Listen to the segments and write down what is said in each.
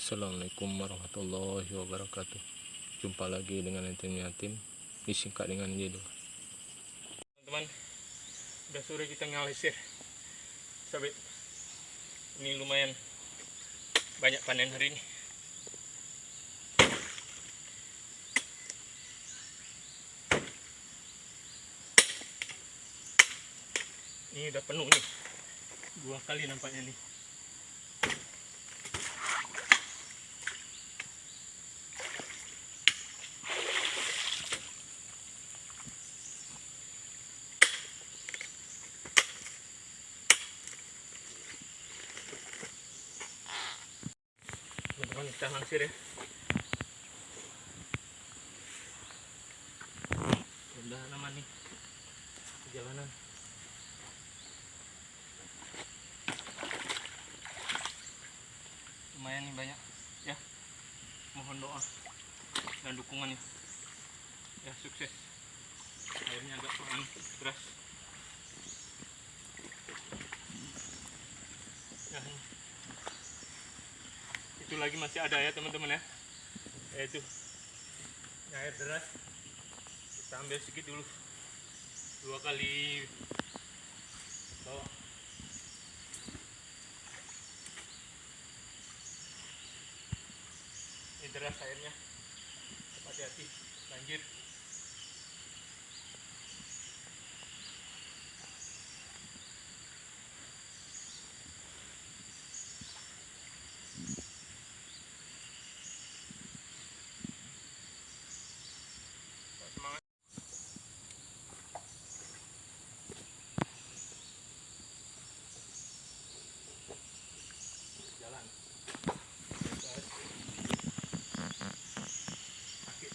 Assalamualaikum warahmatullahi wabarakatuh. Jumpa lagi dengan yatim disingkat dengan Jedo. Teman-teman, udah sore kita ngalisir sabit. Ini lumayan banyak panen hari ini. Ini udah penuh nih, 2 kali nampaknya nih. Teman-teman, kita langsir ya. Udah aman nih perjalanan. Lumayan nih banyak ya. Mohon doa dan dukungannya ya, sukses. Airnya agak kurang deras ya. Itu lagi masih ada ya teman-teman ya, yaitu air deras. Kita ambil sedikit dulu, 2 kali bawa. Ini deras airnya, hati-hati banjir. Semangat. Jalan. Sakit.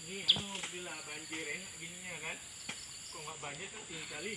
Ini bila banjir enak gininya kan. Kalau nggak banjir kan tinggi kali.